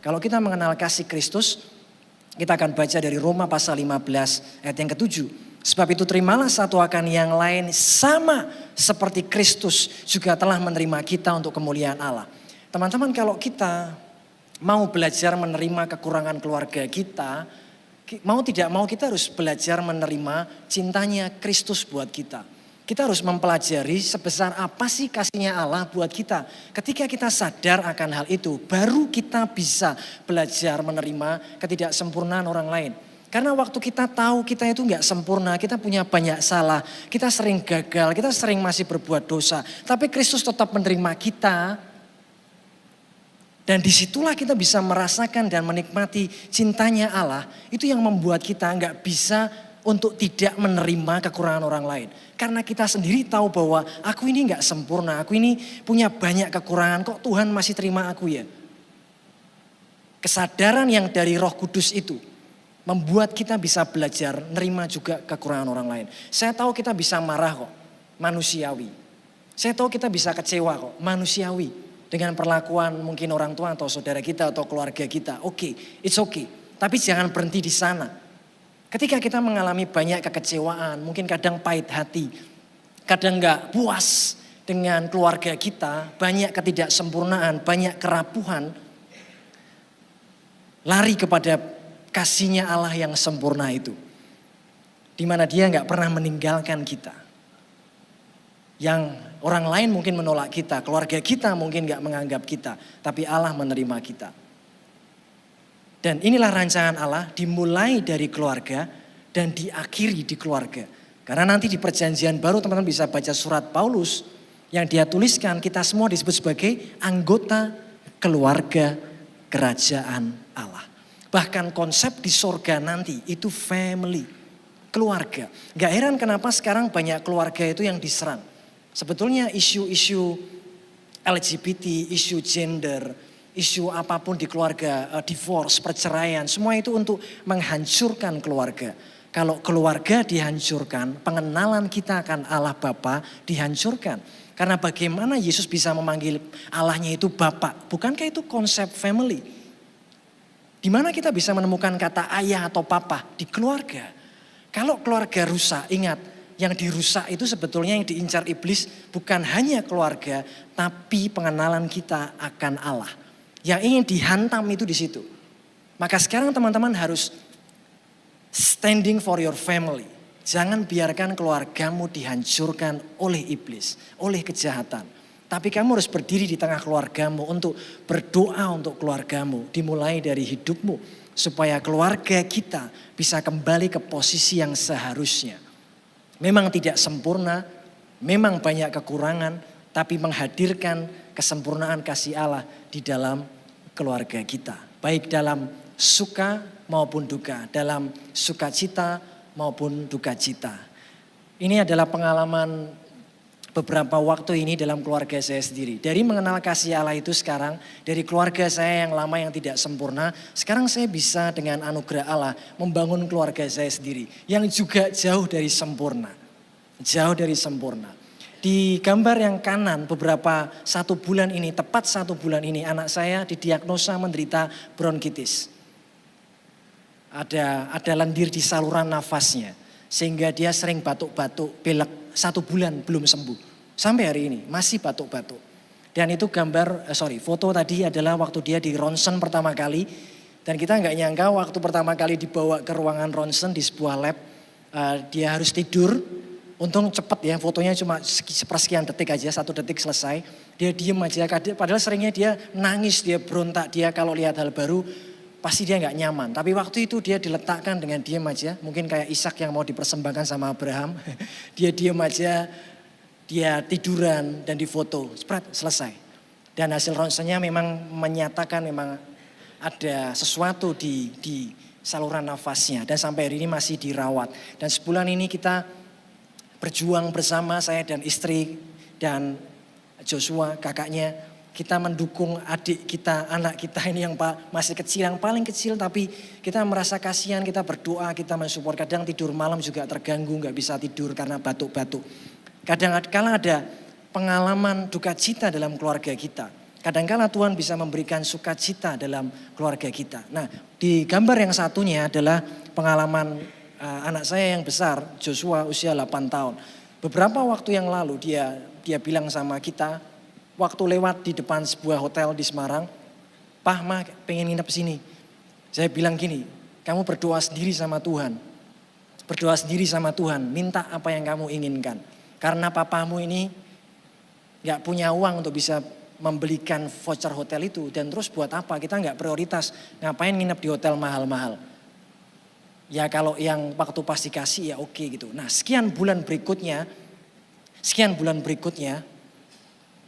Kalau kita mengenal kasih Kristus, kita akan baca dari Roma pasal 15 ayat yang ke-7. Sebab itu terimalah satu akan yang lain sama seperti Kristus juga telah menerima kita untuk kemuliaan Allah. Teman-teman, kalau kita mau belajar menerima kekurangan keluarga kita, mau tidak mau kita harus belajar menerima cintanya Kristus buat kita. Kita harus mempelajari sebesar apa sih kasihnya Allah buat kita. Ketika kita sadar akan hal itu, baru kita bisa belajar menerima ketidaksempurnaan orang lain. Karena waktu kita tahu kita itu nggak sempurna, kita punya banyak salah, kita sering gagal, kita sering masih berbuat dosa. Tapi Kristus tetap menerima kita. Dan disitulah kita bisa merasakan dan menikmati cintanya Allah. Itu yang membuat kita nggak bisa untuk tidak menerima kekurangan orang lain. Karena kita sendiri tahu bahwa aku ini nggak sempurna, aku ini punya banyak kekurangan, kok Tuhan masih terima aku ya. Kesadaran yang dari Roh Kudus itu membuat kita bisa belajar nerima juga kekurangan orang lain. Saya tahu kita bisa marah kok, manusiawi. Saya tahu kita bisa kecewa kok, manusiawi. Dengan perlakuan mungkin orang tua atau saudara kita atau keluarga kita. Oke, it's okay. Tapi jangan berhenti di sana. Ketika kita mengalami banyak kekecewaan, mungkin kadang pahit hati, kadang gak puas dengan keluarga kita, banyak ketidaksempurnaan, banyak kerapuhan, lari kepada kasihnya Allah yang sempurna itu. Di mana dia gak pernah meninggalkan kita. Yang orang lain mungkin menolak kita, keluarga kita mungkin gak menganggap kita, tapi Allah menerima kita. Dan inilah rancangan Allah dimulai dari keluarga dan diakhiri di keluarga. Karena nanti di perjanjian baru teman-teman bisa baca surat Paulus yang dia tuliskan, kita semua disebut sebagai anggota keluarga kerajaan Allah. Bahkan konsep di sorga nanti itu family, keluarga. Gak heran kenapa sekarang banyak keluarga itu yang diserang. Sebetulnya isu-isu LGBT, isu gender, isu apapun di keluarga, divorce, perceraian, semua itu untuk menghancurkan keluarga. Kalau keluarga dihancurkan, pengenalan kita akan Allah Bapa dihancurkan. Karena bagaimana Yesus bisa memanggil Allahnya itu Bapa? Bukankah itu konsep family? Di mana kita bisa menemukan kata ayah atau papa? Di keluarga. Kalau keluarga rusak, ingat, yang dirusak itu sebetulnya yang diincar iblis bukan hanya keluarga, tapi pengenalan kita akan Allah. Yang ingin dihantam itu di situ. Maka sekarang teman-teman harus standing for your family. Jangan biarkan keluargamu dihancurkan oleh iblis, oleh kejahatan. Tapi kamu harus berdiri di tengah keluargamu untuk berdoa untuk keluargamu. Dimulai dari hidupmu supaya keluarga kita bisa kembali ke posisi yang seharusnya. Memang tidak sempurna, memang banyak kekurangan, tapi menghadirkan kesempurnaan kasih Allah di dalam keluarga kita. Baik dalam suka maupun duka, dalam sukacita maupun duka cita. Ini adalah pengalaman beberapa waktu ini dalam keluarga saya sendiri. Dari mengenal kasih Allah itu sekarang, dari keluarga saya yang lama yang tidak sempurna, sekarang saya bisa dengan anugerah Allah membangun keluarga saya sendiri. Yang juga jauh dari sempurna. Jauh dari sempurna. Di gambar yang kanan beberapa 1 bulan ini, tepat 1 bulan ini anak saya didiagnosa menderita bronkitis. Ada lendir di saluran nafasnya. Sehingga dia sering batuk-batuk, pilek 1 bulan belum sembuh. Sampai hari ini masih batuk-batuk. Dan itu foto tadi adalah waktu dia di ronsen pertama kali. Dan kita nggak nyangka waktu pertama kali dibawa ke ruangan ronsen di sebuah lab. Dia harus tidur. Untung cepet ya, fotonya cuma sepersekian detik aja, 1 detik selesai. Dia diem aja, padahal seringnya dia nangis, dia berontak, dia kalau lihat hal baru pasti dia nggak nyaman. Tapi waktu itu dia diletakkan dengan diem aja, mungkin kayak Ishak yang mau dipersembahkan sama Abraham. Dia diem aja, dia tiduran dan difoto, selesai. Dan hasil ronsennya memang menyatakan memang ada sesuatu di saluran nafasnya. Dan sampai hari ini masih dirawat. Dan sebulan ini kita berjuang bersama, saya dan istri dan Joshua kakaknya. Kita mendukung adik kita, anak kita ini yang masih kecil, yang paling kecil. Tapi kita merasa kasihan, kita berdoa, kita mensupport. Kadang tidur malam juga terganggu, gak bisa tidur karena batuk-batuk. Kadang-kadang ada pengalaman duka cita dalam keluarga kita. Kadangkala Tuhan bisa memberikan sukacita dalam keluarga kita. Nah, di gambar yang satunya adalah pengalaman anak saya yang besar, Joshua usia 8 tahun. Beberapa waktu yang lalu dia bilang sama kita, waktu lewat di depan sebuah hotel di Semarang, "Pah, Ma, pengen nginep sini." Saya bilang gini, "Kamu berdoa sendiri sama Tuhan. Berdoa sendiri sama Tuhan, minta apa yang kamu inginkan. Karena papamu ini gak punya uang untuk bisa membelikan voucher hotel itu. Dan terus buat apa? Kita gak prioritas. Ngapain nginep di hotel mahal-mahal? Ya kalau yang waktu pas dikasih ya oke gitu." Nah sekian bulan berikutnya,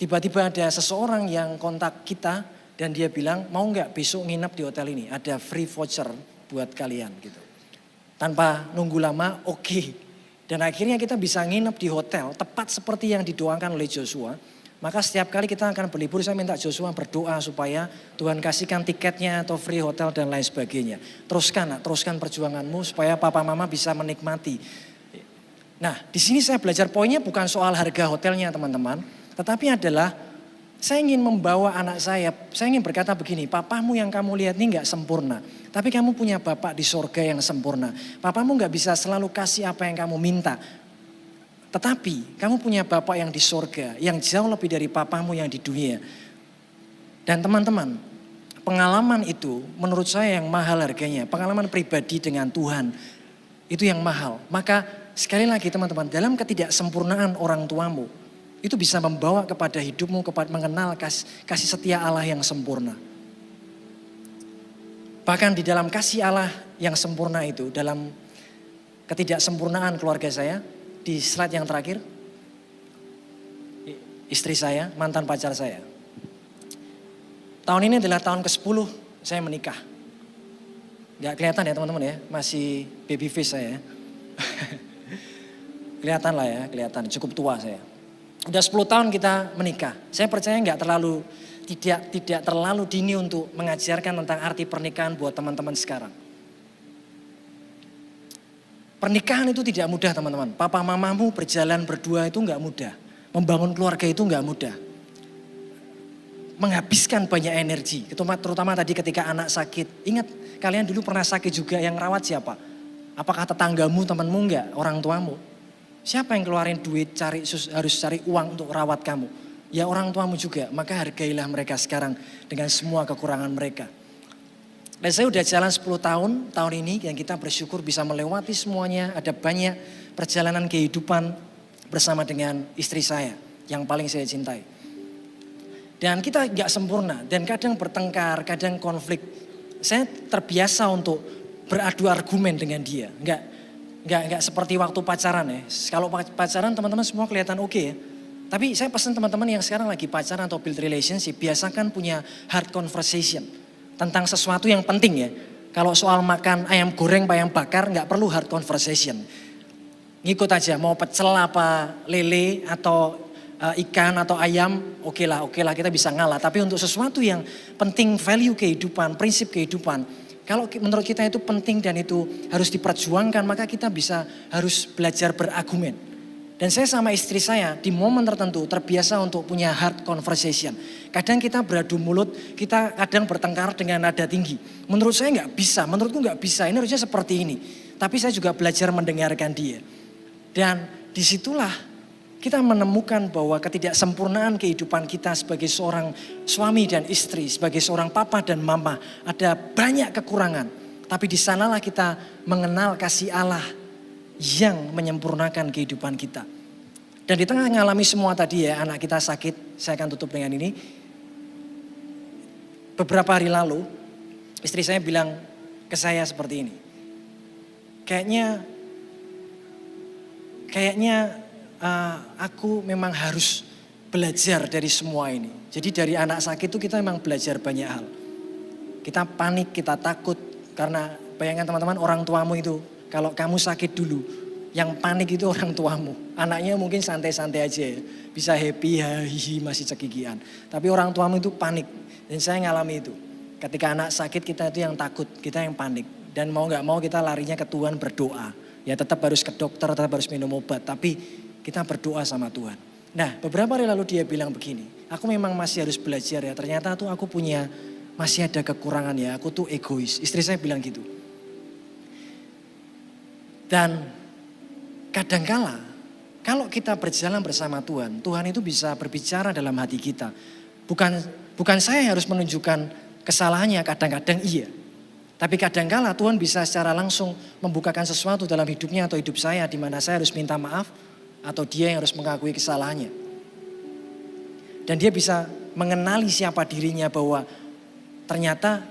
tiba-tiba ada seseorang yang kontak kita dan dia bilang, "Mau gak besok nginep di hotel ini? Ada free voucher buat kalian," gitu. Tanpa nunggu lama, oke. Dan akhirnya kita bisa nginep di hotel tepat seperti yang didoakan oleh Joshua. Maka setiap kali kita akan berlibur, saya minta Joshua berdoa supaya Tuhan kasihkan tiketnya atau free hotel dan lain sebagainya. Teruskan perjuanganmu supaya papa mama bisa menikmati. Nah, di sini saya belajar poinnya bukan soal harga hotelnya teman-teman, tetapi adalah saya ingin membawa anak saya ingin berkata begini, papamu yang kamu lihat ini gak sempurna. Tapi kamu punya Bapak di sorga yang sempurna. Papamu gak bisa selalu kasih apa yang kamu minta. Tetapi kamu punya Bapak yang di sorga, yang jauh lebih dari papamu yang di dunia. Dan teman-teman, pengalaman itu menurut saya yang mahal harganya. Pengalaman pribadi dengan Tuhan, itu yang mahal. Maka sekali lagi teman-teman, dalam ketidaksempurnaan orang tuamu, itu bisa membawa kepada hidupmu, kepada mengenal kasih setia Allah yang sempurna. Bahkan di dalam kasih Allah yang sempurna itu, dalam ketidaksempurnaan keluarga saya, di slide yang terakhir, istri saya, mantan pacar saya. Tahun ini adalah tahun ke-10 saya menikah. Gak kelihatan ya teman-teman ya, masih baby face saya. Kelihatan lah ya, kelihatan cukup tua saya. Udah 10 tahun kita menikah. Saya percaya tidak terlalu dini untuk mengajarkan tentang arti pernikahan buat teman-teman sekarang. Pernikahan itu tidak mudah teman-teman. Papa mamamu berjalan berdua itu gak mudah. Membangun keluarga itu gak mudah. Menghabiskan banyak energi. Terutama tadi ketika anak sakit. Ingat kalian dulu pernah sakit juga, yang rawat siapa? Apakah tetanggamu, temanmu enggak? Orang tuamu? Siapa yang keluarin duit harus cari uang untuk rawat kamu? Ya orang tuamu juga. Maka hargailah mereka sekarang dengan semua kekurangan mereka. Dan saya udah jalan 10 tahun ini yang kita bersyukur bisa melewati semuanya. Ada banyak perjalanan kehidupan bersama dengan istri saya yang paling saya cintai. Dan kita gak sempurna dan kadang bertengkar, kadang konflik. Saya terbiasa untuk beradu argumen dengan dia. Enggak seperti waktu pacaran ya. Kalau pacaran teman-teman semua kelihatan oke ya. Tapi saya pesan teman-teman yang sekarang lagi pacaran atau build relationship, biasakan punya hard conversation tentang sesuatu yang penting ya. Kalau soal makan ayam goreng, ayam bakar enggak perlu hard conversation. Ngikut aja, mau pecel apa lele atau ikan atau ayam, oke lah kita bisa ngalah. Tapi untuk sesuatu yang penting, value kehidupan, prinsip kehidupan, kalau menurut kita itu penting dan itu harus diperjuangkan, maka kita harus belajar berargumen. Dan saya sama istri saya di momen tertentu terbiasa untuk punya hard conversation. Kadang kita beradu mulut, kita kadang bertengkar dengan nada tinggi. Menurut saya nggak bisa, menurutku nggak bisa, ini harusnya seperti ini. Tapi saya juga belajar mendengarkan dia. Dan disitulah kita menemukan bahwa ketidaksempurnaan kehidupan kita sebagai seorang suami dan istri, sebagai seorang papa dan mama, ada banyak kekurangan. Tapi di sanalah kita mengenal kasih Allah yang menyempurnakan kehidupan kita. Dan di tengah mengalami semua tadi ya, anak kita sakit, saya akan tutup dengan ini. Beberapa hari lalu, istri saya bilang ke saya seperti ini. Kayaknya aku memang harus belajar dari semua ini. Jadi dari anak sakit itu kita memang belajar banyak hal. Kita panik, kita takut. Karena bayangkan teman-teman, orang tuamu itu kalau kamu sakit dulu, yang panik itu orang tuamu. Anaknya mungkin santai-santai aja ya. Bisa happy, hihi, masih cekikian. Tapi orang tuamu itu panik. Dan saya ngalami itu. Ketika anak sakit kita itu yang takut, kita yang panik. Dan mau gak mau kita larinya ke Tuhan berdoa. Ya tetap harus ke dokter, tetap harus minum obat. Tapi kita berdoa sama Tuhan. Nah, beberapa hari lalu dia bilang begini, aku memang masih harus belajar ya, ternyata tuh aku masih ada kekurangan ya, aku tuh egois. Istri saya bilang gitu. Dan kadangkala kalau kita berjalan bersama Tuhan, Tuhan itu bisa berbicara dalam hati kita. Bukan saya harus menunjukkan kesalahannya, kadang-kadang iya. Tapi kadangkala Tuhan bisa secara langsung membukakan sesuatu dalam hidupnya atau hidup saya di mana saya harus minta maaf atau dia yang harus mengakui kesalahannya. Dan dia bisa mengenali siapa dirinya bahwa ternyata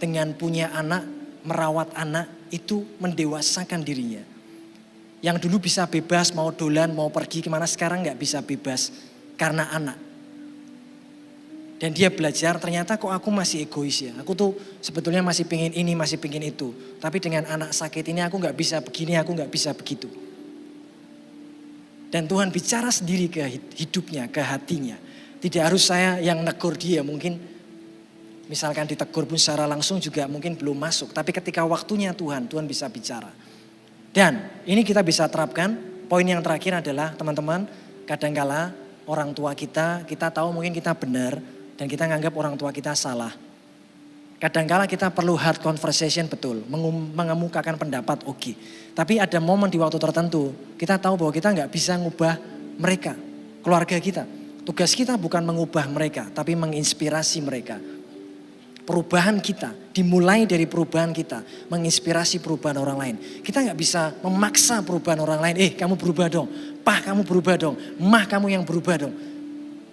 dengan punya anak, merawat anak itu mendewasakan dirinya. Yang dulu bisa bebas mau dolan, mau pergi kemana, sekarang gak bisa bebas karena anak. Dan dia belajar ternyata kok aku masih egois ya. Aku tuh sebetulnya masih pingin ini, masih pingin itu. Tapi dengan anak sakit ini aku gak bisa begini, aku gak bisa begitu. Dan Tuhan bicara sendiri ke hidupnya, ke hatinya. Tidak harus saya yang negur dia, mungkin misalkan ditegur pun secara langsung juga mungkin belum masuk. Tapi ketika waktunya Tuhan bisa bicara. Dan ini kita bisa terapkan, poin yang terakhir adalah teman-teman, kadangkala orang tua kita tahu mungkin kita benar dan kita nganggap orang tua kita salah. Kadangkala kita perlu hard conversation betul, mengemukakan pendapat oke. Tapi ada momen di waktu tertentu, kita tahu bahwa kita nggak bisa ngubah mereka, keluarga kita. Tugas kita bukan mengubah mereka, tapi menginspirasi mereka. Perubahan kita dimulai dari perubahan kita, menginspirasi perubahan orang lain. Kita nggak bisa memaksa perubahan orang lain. Kamu berubah dong, Pak kamu berubah dong, Mah kamu yang berubah dong.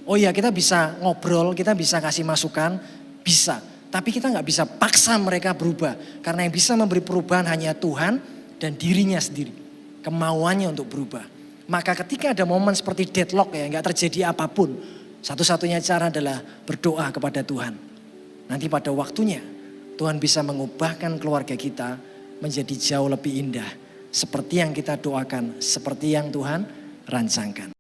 Oh iya kita bisa ngobrol, kita bisa kasih masukan, bisa. Tapi kita nggak bisa paksa mereka berubah. Karena yang bisa memberi perubahan hanya Tuhan dan dirinya sendiri. Kemauannya untuk berubah. Maka ketika ada momen seperti deadlock ya, nggak terjadi apapun. Satu-satunya cara adalah berdoa kepada Tuhan. Nanti pada waktunya Tuhan bisa mengubahkan keluarga kita menjadi jauh lebih indah. Seperti yang kita doakan, seperti yang Tuhan rancangkan.